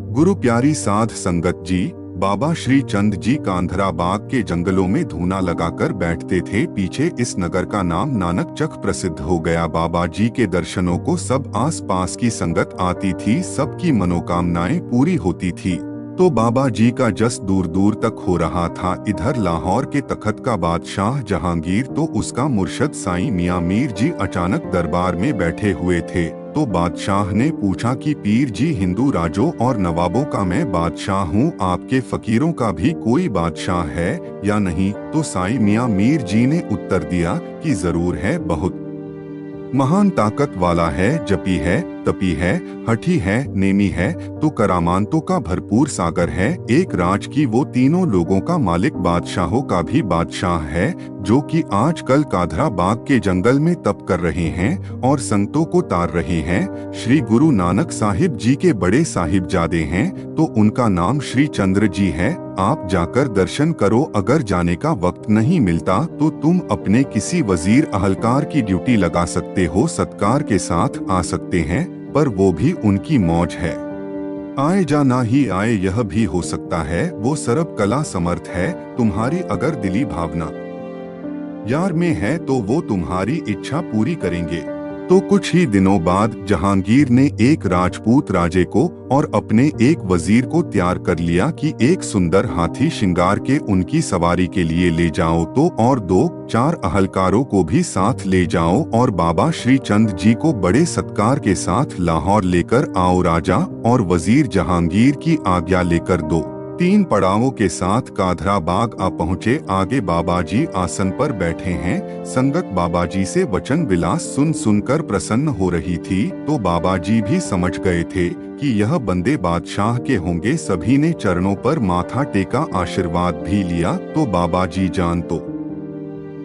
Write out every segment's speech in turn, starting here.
गुरु प्यारी साध संगत जी, बाबा श्री चंद जी कांधरा बाग के जंगलों में धूना लगाकर बैठते थे। पीछे इस नगर का नाम नानक चक प्रसिद्ध हो गया। बाबा जी के दर्शनों को सब आस पास की संगत आती थी, सबकी मनोकामनाएं पूरी होती थी। तो बाबा जी का जस दूर दूर तक हो रहा था। इधर लाहौर के तखत का बादशाह जहांगीर तो उसका मुर्शद साईं मियां मीर जी अचानक दरबार में बैठे हुए थे। तो बादशाह ने पूछा कि पीर जी, हिंदू राजों और नवाबों का मैं बादशाह हूँ, आपके फकीरों का भी कोई बादशाह है या नहीं? तो साईं मियां मीर जी ने उत्तर दिया कि जरूर है, बहुत महान ताकत वाला है, जपी है, तपी है, हठी है, नेमी है, तो करामांतों का भरपूर सागर है। एक राज की वो तीनों लोगों का मालिक, बादशाहों का भी बादशाह है, जो कि आजकल काधरा बाग के जंगल में तप कर रहे हैं और संतों को तार रहे हैं। श्री गुरु नानक साहिब जी के बड़े साहिबजादे हैं, तो उनका नाम श्री चंद्र जी है। आप जाकर दर्शन करो। अगर जाने का वक्त नहीं मिलता तो तुम अपने किसी वजीर अहलकार की ड्यूटी लगा सकते हो, सत्कार के साथ आ सकते हैं, पर वो भी उनकी मौज है। आए जा ना ही आए यह भी हो सकता है। वो सर्व कला समर्थ है। तुम्हारी अगर दिली भावना यार में है तो वो तुम्हारी इच्छा पूरी करेंगे। तो कुछ ही दिनों बाद जहांगीर ने एक राजपूत राजे को और अपने एक वजीर को तैयार कर लिया कि एक सुंदर हाथी श्रृंगार के उनकी सवारी के लिए ले जाओ, तो और 2-4 अहलकारों को भी साथ ले जाओ और बाबा श्री चंद जी को बड़े सत्कार के साथ लाहौर लेकर आओ। राजा और वजीर जहांगीर की आज्ञा लेकर 2-3 पड़ावों के साथ काधरा बाग आ पहुँचे। आगे बाबा जी आसन पर बैठे हैं। संगत बाबा जी से वचन विलास सुन सुनकर प्रसन्न हो रही थी। तो बाबा जी भी समझ गए थे कि यह बंदे बादशाह के होंगे। सभी ने चरणों पर माथा टेका, आशीर्वाद भी लिया। तो बाबा जी जान तो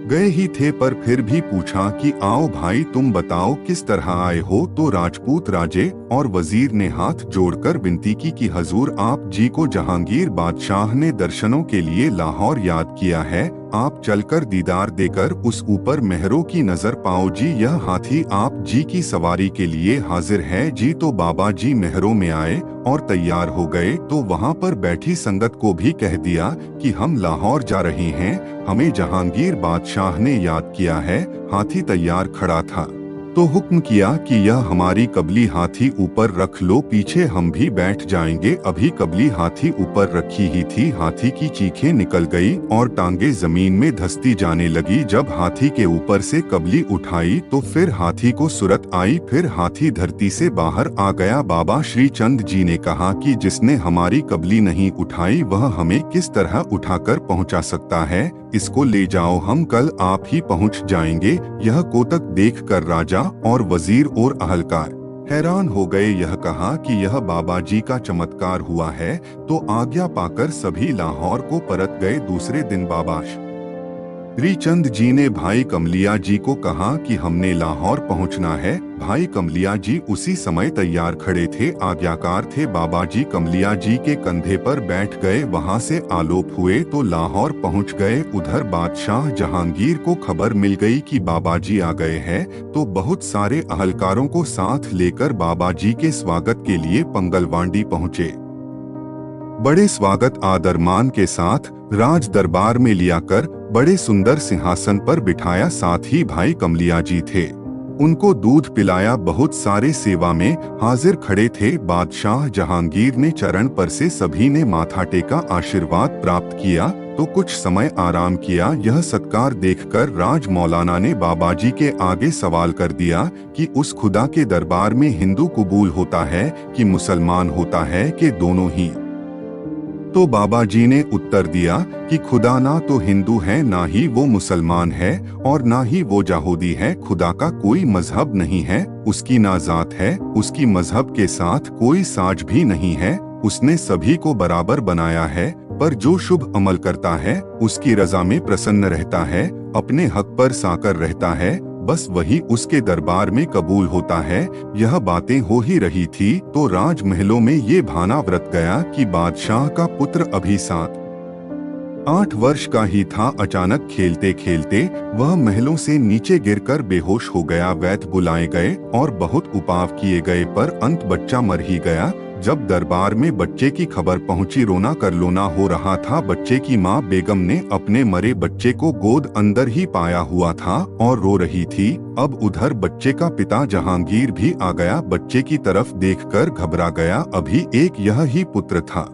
गए ही थे, पर फिर भी पूछा कि आओ भाई, तुम बताओ किस तरह आए हो? तो राजपूत राजे और वजीर ने हाथ जोड़कर विनती की कि हजूर, आप जी को जहांगीर बादशाह ने दर्शनों के लिए लाहौर याद किया है। आप चलकर दीदार देकर उस ऊपर मेहरों की नजर पाओ जी। यह हाथी आप जी की सवारी के लिए हाजिर है जी। तो बाबा जी मेहरों में आए और तैयार हो गए। तो वहाँ पर बैठी संगत को भी कह दिया कि हम लाहौर जा रहे हैं, हमें जहांगीर बादशाह ने याद किया है। हाथी तैयार खड़ा था तो हुक्म किया कि यह हमारी कबली हाथी ऊपर रख लो, पीछे हम भी बैठ जाएंगे। अभी कबली हाथी ऊपर रखी ही थी, हाथी की चीखें निकल गई और टांगे जमीन में धंसती जाने लगी। जब हाथी के ऊपर से कबली उठाई तो फिर हाथी को सुरत आई, फिर हाथी धरती से बाहर आ गया। बाबा श्री चंद जी ने कहा कि जिसने हमारी कबली नहीं उठाई वह हमें किस तरह उठाकर पहुंचा सकता है? इसको ले जाओ, हम कल आप ही पहुंच जाएंगे। यह कोतक देखकर राजा और वजीर और अहलकार हैरान हो गए। यह कहा कि यह बाबा जी का चमत्कार हुआ है। तो आज्ञा पाकर सभी लाहौर को परत गए। दूसरे दिन बाबा श्री चंद जी ने भाई कमलिया जी को कहा कि हमने लाहौर पहुंचना है। भाई कमलिया जी उसी समय तैयार खड़े थे, आज्ञाकार थे। बाबा जी कमलिया जी के कंधे पर बैठ गए। वहां से आलोप हुए तो लाहौर पहुंच गए। उधर बादशाह जहांगीर को खबर मिल गई कि बाबा जी आ गए हैं, तो बहुत सारे अहलकारों को साथ लेकर बाबा जी के स्वागत के लिए पंगलवांडी पहुंचे। बड़े स्वागत आदरमान के साथ राज दरबार में लिया कर बड़े सुंदर सिंहासन पर बिठाया। साथ ही भाई कमलिया जी थे, उनको दूध पिलाया। बहुत सारे सेवा में हाजिर खड़े थे। बादशाह जहांगीर ने चरण पर से सभी ने माथा टेका, आशीर्वाद प्राप्त किया। तो कुछ समय आराम किया। यह सत्कार देखकर राज मौलाना ने बाबा जी के आगे सवाल कर दिया कि उस खुदा के दरबार में हिंदू कबूल होता है कि मुसलमान होता है, कि दोनों ही? तो बाबा जी ने उत्तर दिया कि खुदा ना तो हिंदू है, ना ही वो मुसलमान है और ना ही वो यहूदी है। खुदा का कोई मजहब नहीं है, उसकी ना जात है, उसकी मजहब के साथ कोई साज भी नहीं है। उसने सभी को बराबर बनाया है, पर जो शुभ अमल करता है उसकी रजा में प्रसन्न रहता है, अपने हक पर साकर रहता है, बस वही उसके दरबार में कबूल होता है। यह बातें हो ही रही थी तो राजमहलों में ये भाना व्रत गया कि बादशाह का पुत्र अभी 7-8 वर्ष का ही था। अचानक खेलते खेलते वह महलों से नीचे गिरकर बेहोश हो गया। वैद्य बुलाए गए और बहुत उपाव किए गए, पर अंत बच्चा मर ही गया। जब दरबार में बच्चे की खबर पहुंची, रोना कर लोना हो रहा था। बच्चे की मां बेगम ने अपने मरे बच्चे को गोद अंदर ही पाया हुआ था और रो रही थी। अब उधर बच्चे का पिता जहांगीर भी आ गया। बच्चे की तरफ देखकर घबरा गया। अभी एक यह ही पुत्र था।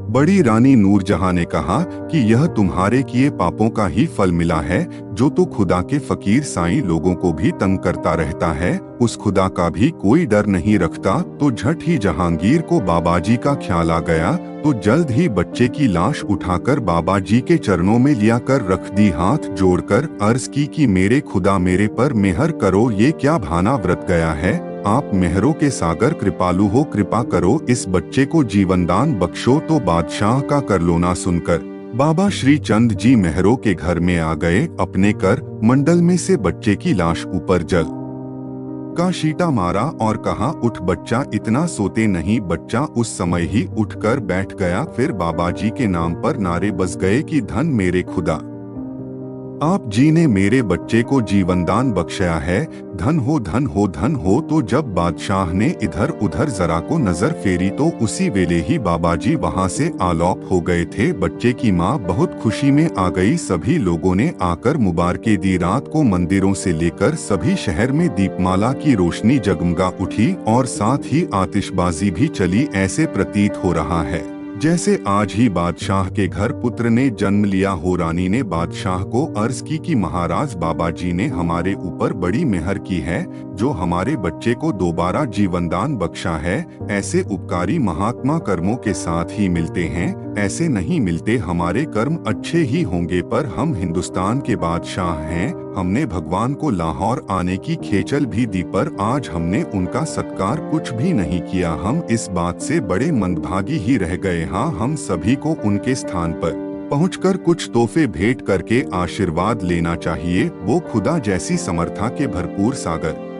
बड़ी रानी नूरजहां ने कहा कि यह तुम्हारे किए पापों का ही फल मिला है। जो तो खुदा के फकीर साईं लोगों को भी तंग करता रहता है, उस खुदा का भी कोई डर नहीं रखता। तो झट ही जहांगीर को बाबाजी का ख्याल आ गया, तो जल्द ही बच्चे की लाश उठाकर बाबाजी के चरणों में लिया कर रख दी। हाथ जोड़कर अर्ज की कि मेरे खुदा मेरे पर मेहर करो। ये क्या भाना व्रत गया है, आप मेहरों के सागर कृपालु हो, कृपा करो इस बच्चे को जीवन दान बख्शो। तो बादशाह का करलोना सुनकर बाबा श्री चंद जी मेहरों के घर में आ गए। अपने कर मंडल में से बच्चे की लाश ऊपर जल का शीटा मारा और कहा, उठ बच्चा, इतना सोते नहीं। बच्चा उस समय ही उठकर बैठ गया। फिर बाबाजी के नाम पर नारे बज गए कि धन मेरे खुदा, आप जी ने मेरे बच्चे को जीवन दान बख्शया है, धन हो धन हो धन हो। तो जब बादशाह ने इधर उधर जरा को नजर फेरी तो उसी वेले ही बाबाजी वहां से आलोप हो गए थे। बच्चे की मां बहुत खुशी में आ गई। सभी लोगों ने आकर मुबारकें दी। रात को मंदिरों से लेकर सभी शहर में दीपमाला की रोशनी जगमगा उठी और साथ ही आतिशबाजी भी चली। ऐसे प्रतीत हो रहा है जैसे आज ही बादशाह के घर पुत्र ने जन्म लिया हो। रानी ने बादशाह को अर्ज की कि महाराज, बाबाजी ने हमारे ऊपर बड़ी मेहर की है, जो हमारे बच्चे को दोबारा जीवनदान बख्शा है। ऐसे उपकारी महात्मा कर्मों के साथ ही मिलते हैं, ऐसे नहीं मिलते। हमारे कर्म अच्छे ही होंगे, पर हम हिंदुस्तान के बादशाह हैं। हमने भगवान को लाहौर आने की खेचल भी दी, पर आज हमने उनका सत्कार कुछ भी नहीं किया। हम इस बात से बड़े मंदभागी ही रह गए। हाँ, हम सभी को उनके स्थान पर पहुंचकर कुछ तोहफे भेंट करके आशीर्वाद लेना चाहिए। वो खुदा जैसी समर्था के भरपूर सागर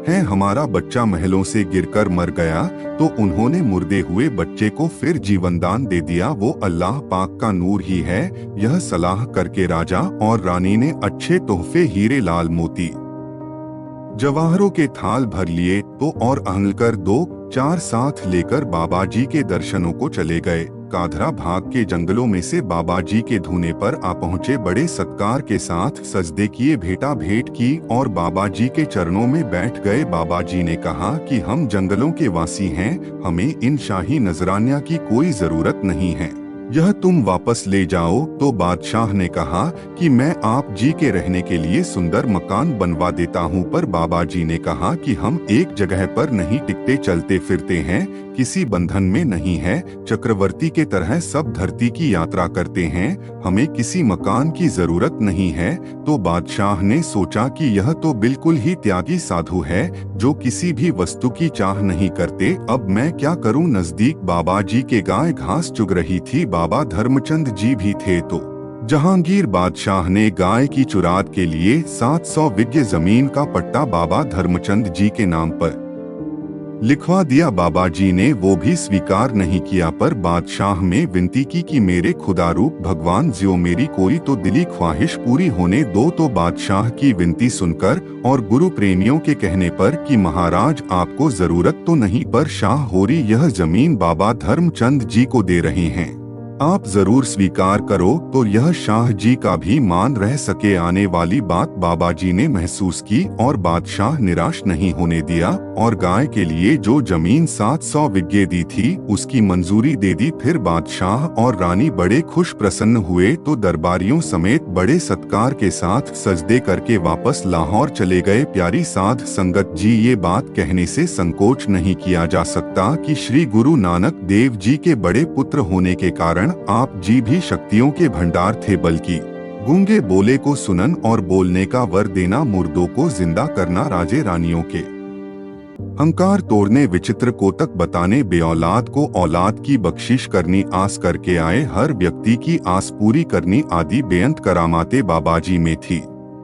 है। हमारा बच्चा महलों से गिरकर मर गया तो उन्होंने मुर्दे हुए बच्चे को फिर जीवनदान दे दिया। वो अल्लाह पाक का नूर ही है। यह सलाह करके राजा और रानी ने अच्छे तोहफे हीरे लाल मोती जवाहरों के थाल भर लिए तो और अहंकर 2-4 साथ लेकर बाबाजी के दर्शनों को चले गए। काधरा भाग के जंगलों में से बाबाजी के धूने पर आ पहुँचे। बड़े सत्कार के साथ सजदे किए, भेंटा भेंट की और बाबाजी के चरणों में बैठ गए। बाबाजी ने कहा कि हम जंगलों के वासी हैं, हमें इन शाही नजरानिया की कोई जरूरत नहीं है, यह तुम वापस ले जाओ। तो बादशाह ने कहा कि मैं आप जी के रहने के लिए सुंदर मकान बनवा देता हूँ। पर बाबाजी ने कहा कि हम एक जगह पर नहीं टिकते, चलते फिरते हैं, किसी बंधन में नहीं है। चक्रवर्ती के तरह सब धरती की यात्रा करते हैं, हमें किसी मकान की जरूरत नहीं है। तो बादशाह ने सोचा कि यह तो बिल्कुल ही त्यागी साधु है, जो किसी भी वस्तु की चाह नहीं करते। अब मैं क्या करूं? नजदीक बाबाजी के गाय घास चुग रही थी। बाबा धर्मचंद जी भी थे। तो जहांगीर बादशाह ने गाय की चुराद के लिए 700 विघ्य जमीन का पट्टा बाबा धर्मचंद जी के नाम पर लिखवा दिया। बाबाजी ने वो भी स्वीकार नहीं किया, पर बादशाह में विनती की कि मेरे खुदारूप भगवान ज्यो मेरी कोई तो दिली ख्वाहिश पूरी होने दो। तो बादशाह की विनती सुनकर और गुरु प्रेमियों के कहने पर कि महाराज आपको जरूरत तो नहीं, पर शाह होरी यह जमीन बाबा धर्मचंद जी को दे रहे हैं, आप जरूर स्वीकार करो तो यह शाह जी का भी मान रह सके। आने वाली बात बाबाजी ने महसूस की और बादशाह निराश नहीं होने दिया और गाय के लिए जो जमीन 700 विघ्य दी थी उसकी मंजूरी दे दी। फिर बादशाह और रानी बड़े खुश प्रसन्न हुए तो दरबारियों समेत बड़े सत्कार के साथ सजदे करके वापस लाहौर चले गए। प्यारी साध संगत जी, ये बात कहने से संकोच नहीं किया जा सकता कि श्री गुरु नानक देव जी के बड़े पुत्र होने के कारण आप जी भी शक्तियों के भंडार थे, बल्कि गूंगे बोले को सुनन और बोलने का वर देना, मुर्दों को जिंदा करना, राजे रानियों के अहंकार तोड़ने, विचित्र कोतक बताने, बेऔलाद को औलाद की बख्शिश करनी, आस करके आए हर व्यक्ति की आस पूरी करनी आदि बेअंत करामाते बाबाजी में थी।